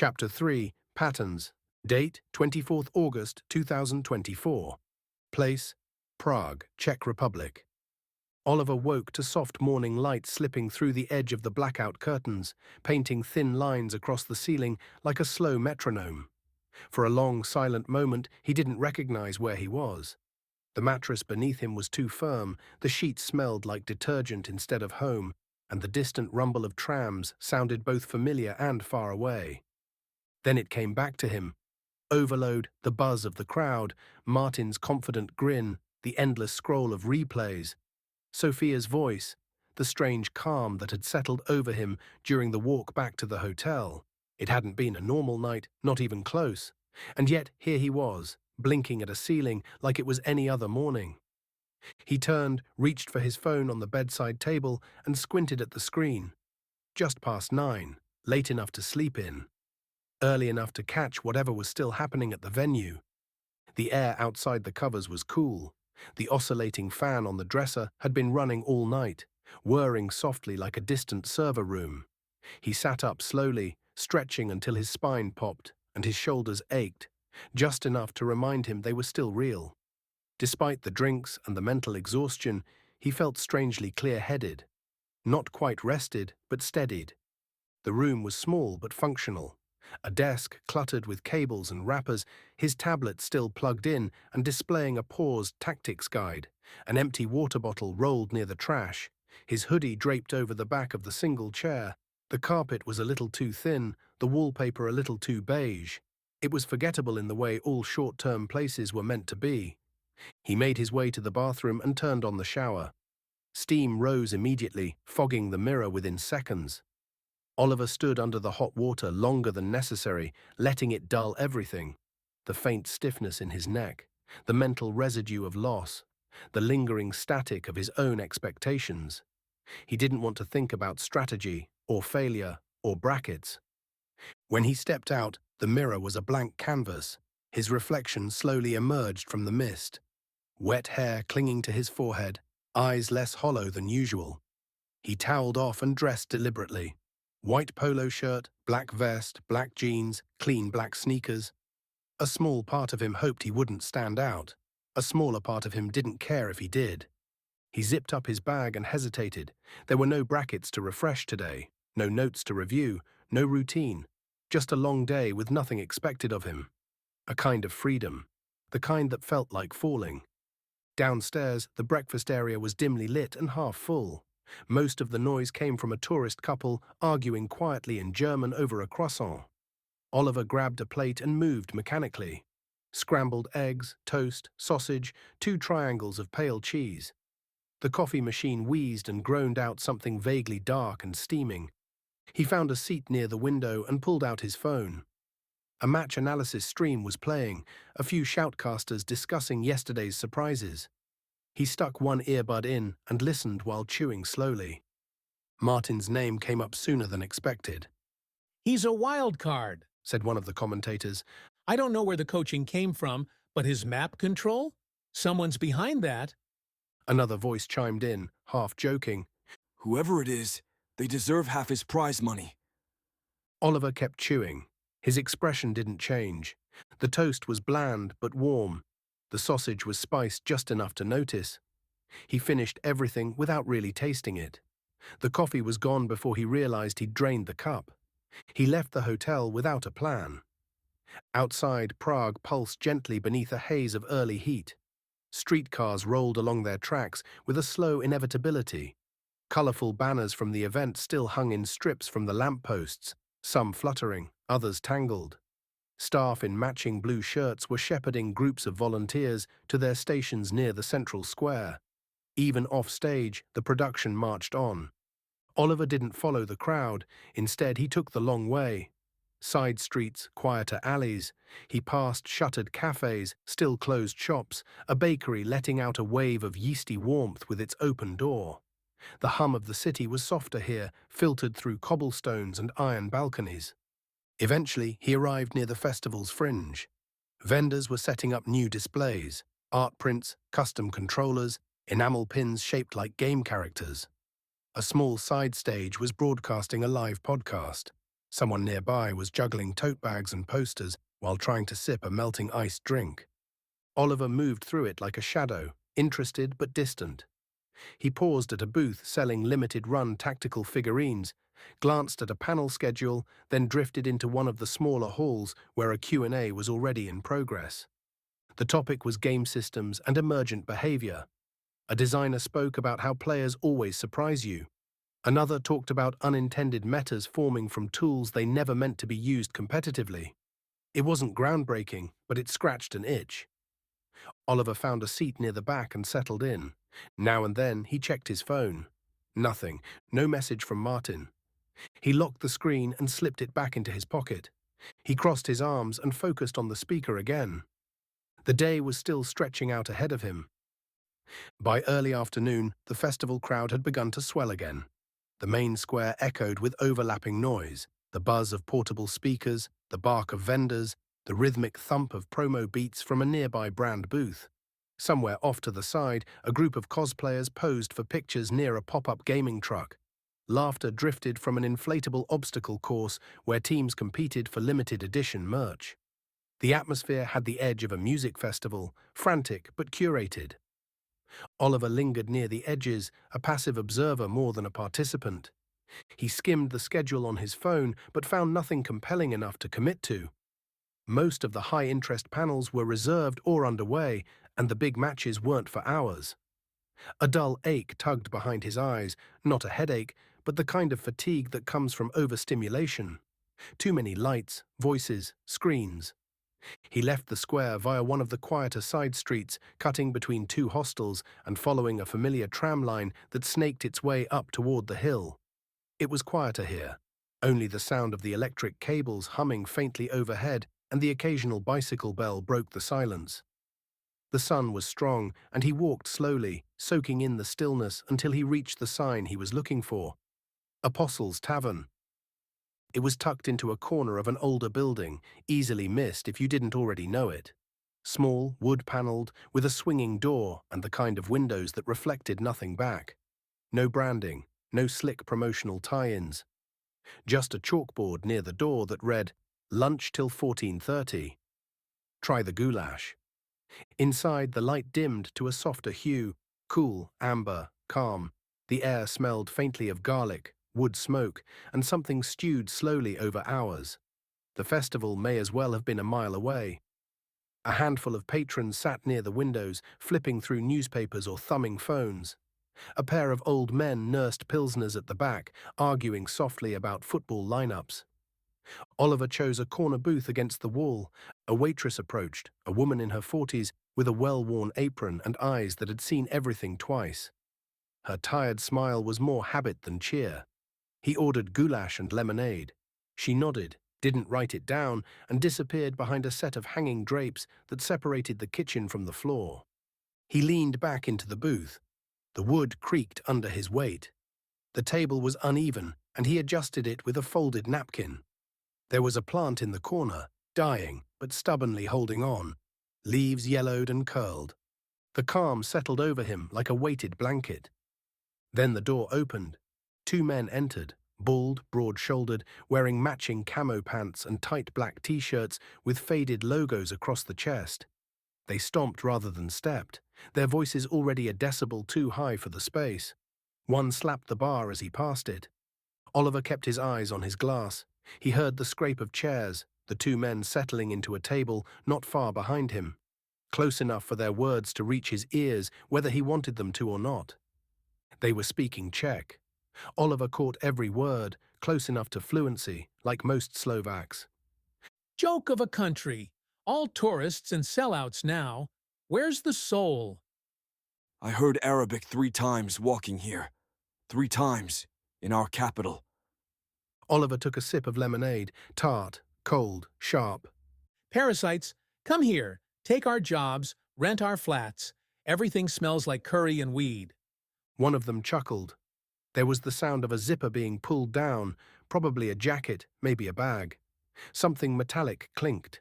Chapter 3, Patterns. Date, 24th August 2024. Place, Prague, Czech Republic. Oliver woke to soft morning light slipping through the edge of the blackout curtains, painting thin lines across the ceiling like a slow metronome. For a long, silent moment, he didn't recognize where he was. The mattress beneath him was too firm, the sheets smelled like detergent instead of home, and the distant rumble of trams sounded both familiar and far away. Then it came back to him. Overload, the buzz of the crowd, Martin's confident grin, the endless scroll of replays. Sofia's voice, the strange calm that had settled over him during the walk back to the hotel. It hadn't been a normal night, not even close. And yet here he was, blinking at a ceiling like it was any other morning. He turned, reached for his phone on the bedside table, and squinted at the screen. Just past 9, late enough to sleep in. Early enough to catch whatever was still happening at the venue. The air outside the covers was cool. The oscillating fan on the dresser had been running all night, whirring softly like a distant server room. He sat up slowly, stretching until his spine popped and his shoulders ached, just enough to remind him they were still real. Despite the drinks and the mental exhaustion, he felt strangely clear-headed. Not quite rested, but steadied. The room was small but functional. A desk cluttered with cables and wrappers, his tablet still plugged in and displaying a paused tactics guide, an empty water bottle rolled near the trash, his hoodie draped over the back of the single chair. The carpet was a little too thin, the wallpaper a little too beige. It was forgettable in the way all short-term places were meant to be. He made his way to the bathroom and turned on the shower. Steam rose immediately, fogging the mirror within seconds. Oliver stood under the hot water longer than necessary, letting it dull everything. The faint stiffness in his neck, the mental residue of loss, the lingering static of his own expectations. He didn't want to think about strategy, or failure, or brackets. When he stepped out, the mirror was a blank canvas. His reflection slowly emerged from the mist. Wet hair clinging to his forehead, eyes less hollow than usual. He toweled off and dressed deliberately. White polo shirt, black vest, black jeans, clean black sneakers. A small part of him hoped he wouldn't stand out. A smaller part of him didn't care if he did. He zipped up his bag and hesitated. There were no brackets to refresh today, no notes to review, no routine. Just a long day with nothing expected of him. A kind of freedom, the kind that felt like falling. Downstairs, the breakfast area was dimly lit and half full. Most of the noise came from a tourist couple arguing quietly in German over a croissant. Oliver grabbed a plate and moved mechanically. Scrambled eggs, toast, sausage, 2 triangles of pale cheese. The coffee machine wheezed and groaned out something vaguely dark and steaming. He found a seat near the window and pulled out his phone. A match analysis stream was playing, a few shoutcasters discussing yesterday's surprises. He stuck one earbud in and listened while chewing slowly. Martin's name came up sooner than expected. "He's a wild card," said one of the commentators. "I don't know where the coaching came from, but his map control? Someone's behind that." Another voice chimed in, half joking. "Whoever it is, they deserve half his prize money." Oliver kept chewing. His expression didn't change. The toast was bland but warm. The sausage was spiced just enough to notice. He finished everything without really tasting it. The coffee was gone before he realized he'd drained the cup. He left the hotel without a plan. Outside, Prague pulsed gently beneath a haze of early heat. Streetcars rolled along their tracks with a slow inevitability. Colorful banners from the event still hung in strips from the lampposts, some fluttering, others tangled. Staff in matching blue shirts were shepherding groups of volunteers to their stations near the central square. Even off-stage, the production marched on. Oliver didn't follow the crowd. Instead, he took the long way. Side streets, quieter alleys. He passed shuttered cafes, still closed shops, a bakery letting out a wave of yeasty warmth with its open door. The hum of the city was softer here, filtered through cobblestones and iron balconies. Eventually, he arrived near the festival's fringe. Vendors were setting up new displays, art prints, custom controllers, enamel pins shaped like game characters. A small side stage was broadcasting a live podcast. Someone nearby was juggling tote bags and posters while trying to sip a melting iced drink. Oliver moved through it like a shadow, interested but distant. He paused at a booth selling limited-run tactical figurines, glanced at a panel schedule, then drifted into one of the smaller halls where a Q&A was already in progress. The topic was game systems and emergent behavior. A designer spoke about how players always surprise you. Another talked about unintended metas forming from tools they never meant to be used competitively. It wasn't groundbreaking, but it scratched an itch. Oliver found a seat near the back and settled in. Now and then, he checked his phone. Nothing. No message from Martin. He locked the screen and slipped it back into his pocket. He crossed his arms and focused on the speaker again. The day was still stretching out ahead of him. By early afternoon, the festival crowd had begun to swell again. The main square echoed with overlapping noise, the buzz of portable speakers, the bark of vendors, the rhythmic thump of promo beats from a nearby brand booth. Somewhere off to the side, a group of cosplayers posed for pictures near a pop-up gaming truck. Laughter drifted from an inflatable obstacle course where teams competed for limited edition merch. The atmosphere had the edge of a music festival, frantic but curated. Oliver lingered near the edges, a passive observer more than a participant. He skimmed the schedule on his phone but found nothing compelling enough to commit to. Most of the high-interest panels were reserved or underway, and the big matches weren't for hours. A dull ache tugged behind his eyes, not a headache, but the kind of fatigue that comes from overstimulation. Too many lights, voices, screens. He left the square via one of the quieter side streets, cutting between two hostels and following a familiar tram line that snaked its way up toward the hill. It was quieter here, only the sound of the electric cables humming faintly overhead and the occasional bicycle bell broke the silence. The sun was strong, and he walked slowly, soaking in the stillness until he reached the sign he was looking for. Apostles' Tavern. It was tucked into a corner of an older building, easily missed if you didn't already know it. Small, wood-paneled, with a swinging door and the kind of windows that reflected nothing back. No branding, no slick promotional tie-ins. Just a chalkboard near the door that read, "Lunch till 14:30. Try the goulash." Inside, the light dimmed to a softer hue, cool, amber, calm. The air smelled faintly of garlic, wood smoke, and something stewed slowly over hours. The festival may as well have been a mile away. A handful of patrons sat near the windows, flipping through newspapers or thumbing phones. A pair of old men nursed pilsners at the back, arguing softly about football lineups. Oliver chose a corner booth against the wall. A waitress approached, a woman in her 40s, with a well-worn apron and eyes that had seen everything twice. Her tired smile was more habit than cheer. He ordered goulash and lemonade. She nodded, didn't write it down, and disappeared behind a set of hanging drapes that separated the kitchen from the floor. He leaned back into the booth. The wood creaked under his weight. The table was uneven, and he adjusted it with a folded napkin. There was a plant in the corner, dying, but stubbornly holding on. Leaves yellowed and curled. The calm settled over him like a weighted blanket. Then the door opened. Two men entered, bald, broad-shouldered, wearing matching camo pants and tight black t-shirts with faded logos across the chest. They stomped rather than stepped, their voices already a decibel too high for the space. One slapped the bar as he passed it. Oliver kept his eyes on his glass. He heard the scrape of chairs, the two men settling into a table not far behind him, close enough for their words to reach his ears whether he wanted them to or not. They were speaking Czech. Oliver caught every word, close enough to fluency, like most Slovaks. Joke of a country. All tourists and sellouts now. Where's the soul? I heard Arabic 3 times walking here. 3 times, in our capital. Oliver took a sip of lemonade, tart, cold, sharp. Parasites, come here. Take our jobs, rent our flats. Everything smells like curry and weed. One of them chuckled. There was the sound of a zipper being pulled down, probably a jacket, maybe a bag. Something metallic clinked.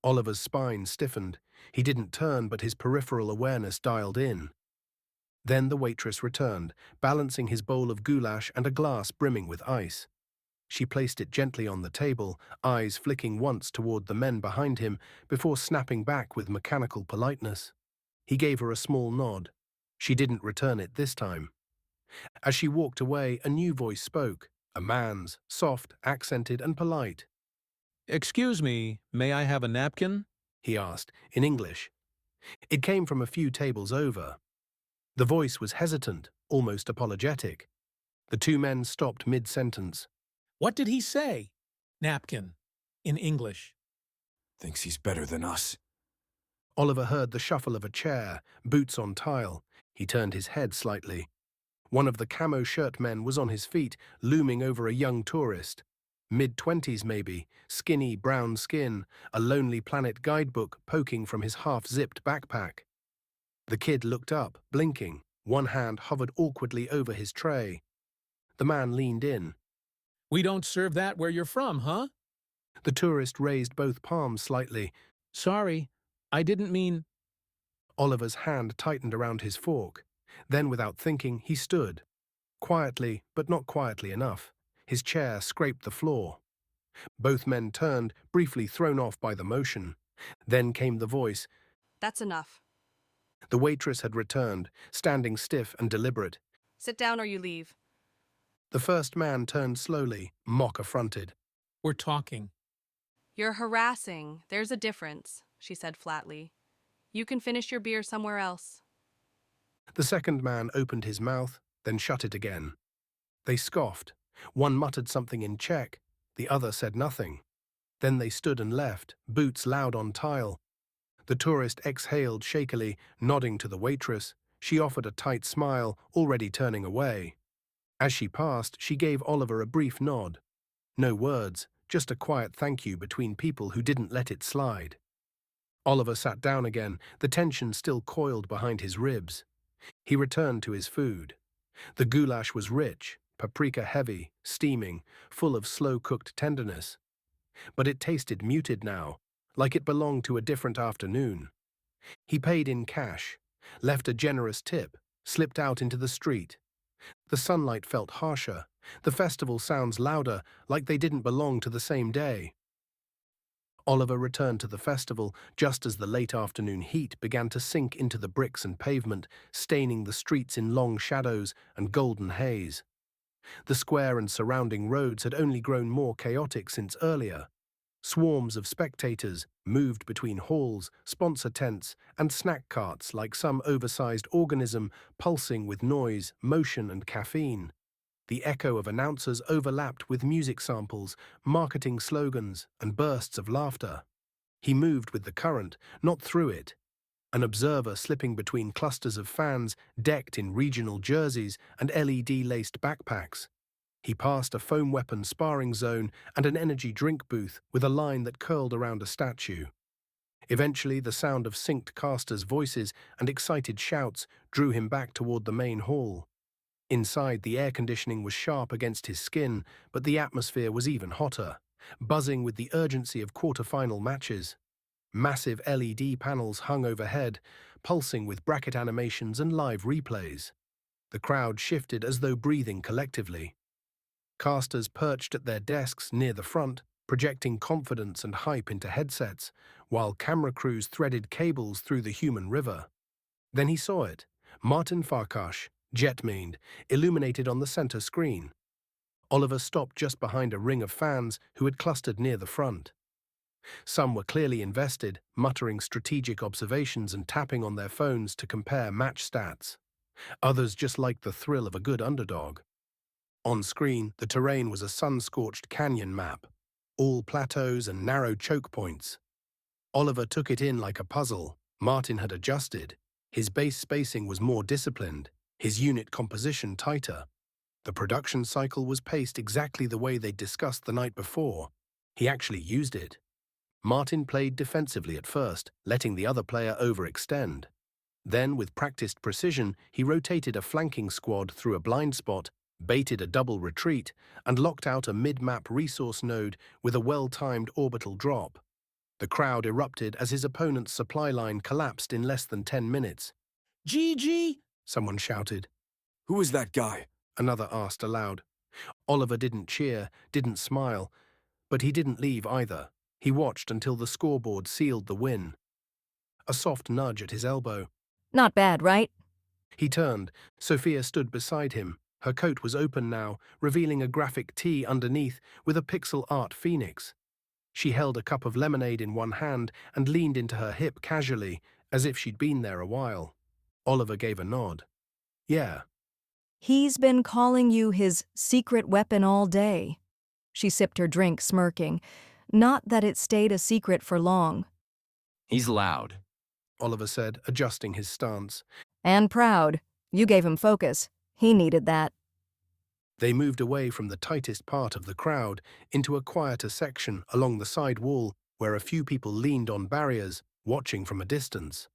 Oliver's spine stiffened. He didn't turn, but his peripheral awareness dialed in. Then the waitress returned, balancing his bowl of goulash and a glass brimming with ice. She placed it gently on the table, eyes flicking once toward the men behind him before snapping back with mechanical politeness. He gave her a small nod. She didn't return it this time. As she walked away, a new voice spoke, a man's, soft, accented, and polite. "Excuse me, may I have a napkin?" He asked, in English. It came from a few tables over. The voice was hesitant, almost apologetic. The two men stopped mid-sentence. "What did he say?" "Napkin," in English. Thinks he's better than us. Oliver heard the shuffle of a chair, boots on tile. He turned his head slightly. One of the camo shirt men was on his feet, looming over a young tourist. Mid-20s maybe, skinny brown skin, a Lonely Planet guidebook poking from his half-zipped backpack. The kid looked up, blinking. One hand hovered awkwardly over his tray. The man leaned in. "We don't serve that where you're from, huh?" The tourist raised both palms slightly. "Sorry, I didn't mean—" Oliver's hand tightened around his fork. Then, without thinking, he stood. Quietly, but not quietly enough. His chair scraped the floor. Both men turned, briefly thrown off by the motion. Then came the voice. "That's enough. The waitress had returned, standing stiff and deliberate. Sit down or you leave." The first man turned slowly, mock-affronted. "We're talking." "You're harassing. There's a difference," she said flatly. "You can finish your beer somewhere else." The second man opened his mouth, then shut it again. They scoffed. One muttered something in Czech, the other said nothing. Then they stood and left, boots loud on tile. The tourist exhaled shakily, nodding to the waitress. She offered a tight smile, already turning away. As she passed, she gave Oliver a brief nod. No words, just a quiet thank you between people who didn't let it slide. Oliver sat down again, the tension still coiled behind his ribs. He returned to his food. The goulash was rich, paprika heavy, steaming, full of slow-cooked tenderness. But it tasted muted now, like it belonged to a different afternoon. He paid in cash, left a generous tip, slipped out into the street. The sunlight felt harsher, the festival sounds louder, like they didn't belong to the same day. Oliver returned to the festival just as the late afternoon heat began to sink into the bricks and pavement, staining the streets in long shadows and golden haze. The square and surrounding roads had only grown more chaotic since earlier. Swarms of spectators moved between halls, sponsor tents, and snack carts like some oversized organism pulsing with noise, motion, and caffeine. The echo of announcers overlapped with music samples, marketing slogans, and bursts of laughter. He moved with the current, not through it. An observer slipping between clusters of fans decked in regional jerseys and LED-laced backpacks. He passed a foam weapon sparring zone and an energy drink booth with a line that curled around a statue. Eventually, the sound of synced casters' voices and excited shouts drew him back toward the main hall. Inside, the air conditioning was sharp against his skin, but the atmosphere was even hotter, buzzing with the urgency of quarter-final matches. Massive LED panels hung overhead, pulsing with bracket animations and live replays. The crowd shifted as though breathing collectively. Casters perched at their desks near the front, projecting confidence and hype into headsets, while camera crews threaded cables through the human river. Then he saw it, Martin Farkash, jet-maned, illuminated on the center screen. Oliver stopped just behind a ring of fans who had clustered near the front. Some were clearly invested, muttering strategic observations and tapping on their phones to compare match stats. Others just liked the thrill of a good underdog. On screen, the terrain was a sun-scorched canyon map, all plateaus and narrow choke points. Oliver took it in like a puzzle. Martin had adjusted. His base spacing was more disciplined, his unit composition tighter. The production cycle was paced exactly the way they'd discussed the night before. He actually used it. Martin played defensively at first, letting the other player overextend. Then, with practiced precision, he rotated a flanking squad through a blind spot, baited a double retreat, and locked out a mid-map resource node with a well-timed orbital drop. The crowd erupted as his opponent's supply line collapsed in less than 10 minutes. "GG!" Someone shouted. Who is that guy? Another asked aloud. Oliver didn't cheer, didn't smile, but he didn't leave either. He watched until the scoreboard sealed the win. A soft nudge at his elbow. Not bad, right? He turned. Sofia stood beside him. Her coat was open now, revealing a graphic tee underneath with a pixel art phoenix. She held a cup of lemonade in one hand and leaned into her hip casually, as if she'd been there a while. Oliver gave a nod. Yeah. He's been calling you his secret weapon all day. She sipped her drink, smirking. Not that it stayed a secret for long. He's loud. Oliver said, adjusting his stance. And proud. You gave him focus. He needed that. They moved away from the tightest part of the crowd into a quieter section along the side wall where a few people leaned on barriers, watching from a distance.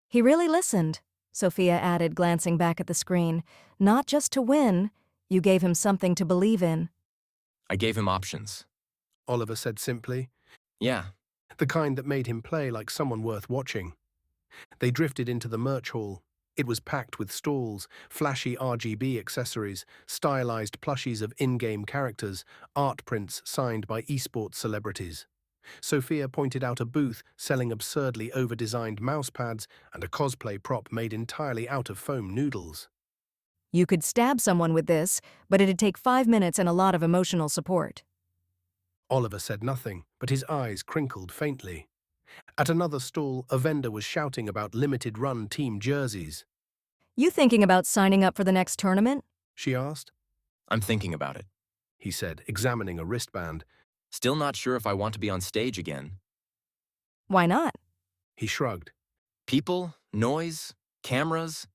He really listened, Sofia added, glancing back at the screen. Not just to win. You gave him something to believe in. I gave him options. Oliver said simply, Yeah, the kind that made him play like someone worth watching. They drifted into the merch hall. It was packed with stalls, flashy RGB accessories, stylized plushies of in-game characters, art prints signed by esports celebrities. Sofia pointed out a booth selling absurdly over-designed mousepads and a cosplay prop made entirely out of foam noodles. You could stab someone with this, but it'd take 5 minutes and a lot of emotional support. Oliver said nothing, but his eyes crinkled faintly. At another stall, a vendor was shouting about limited-run team jerseys. You thinking about signing up for the next tournament? She asked. I'm thinking about it. He said, examining a wristband. Still not sure if I want to be on stage again. Why not? He shrugged. People, noise, cameras.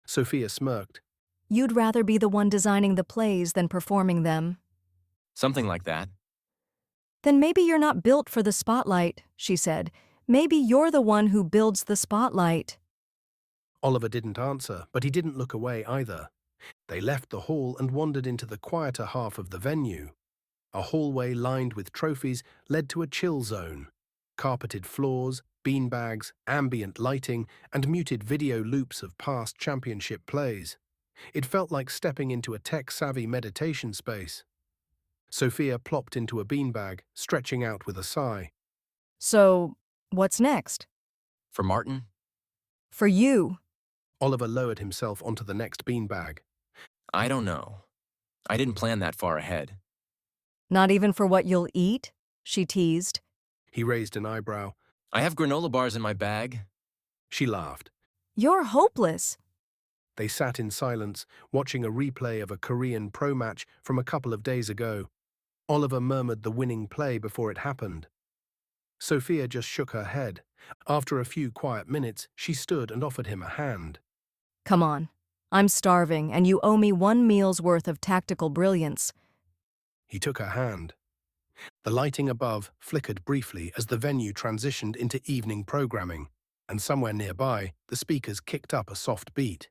Sofia smirked. You'd rather be the one designing the plays than performing them. Something like that. Then maybe you're not built for the spotlight, she said. Maybe you're the one who builds the spotlight. Oliver didn't answer, but he didn't look away either. They left the hall and wandered into the quieter half of the venue. A hallway lined with trophies led to a chill zone. Carpeted floors, beanbags, ambient lighting, and muted video loops of past championship plays. It felt like stepping into a tech-savvy meditation space. Sofia plopped into a beanbag, stretching out with a sigh. So, what's next? For Martin? For you. Oliver lowered himself onto the next beanbag. I don't know. I didn't plan that far ahead. Not even for what you'll eat? She teased. He raised an eyebrow. I have granola bars in my bag. She laughed. You're hopeless. They sat in silence, watching a replay of a Korean pro match from a couple of days ago. Oliver murmured the winning play before it happened. Sofia just shook her head. After a few quiet minutes, she stood and offered him a hand. Come on. I'm starving, and you owe me 1 meal's worth of tactical brilliance. He took her hand. The lighting above flickered briefly as the venue transitioned into evening programming, and somewhere nearby, the speakers kicked up a soft beat.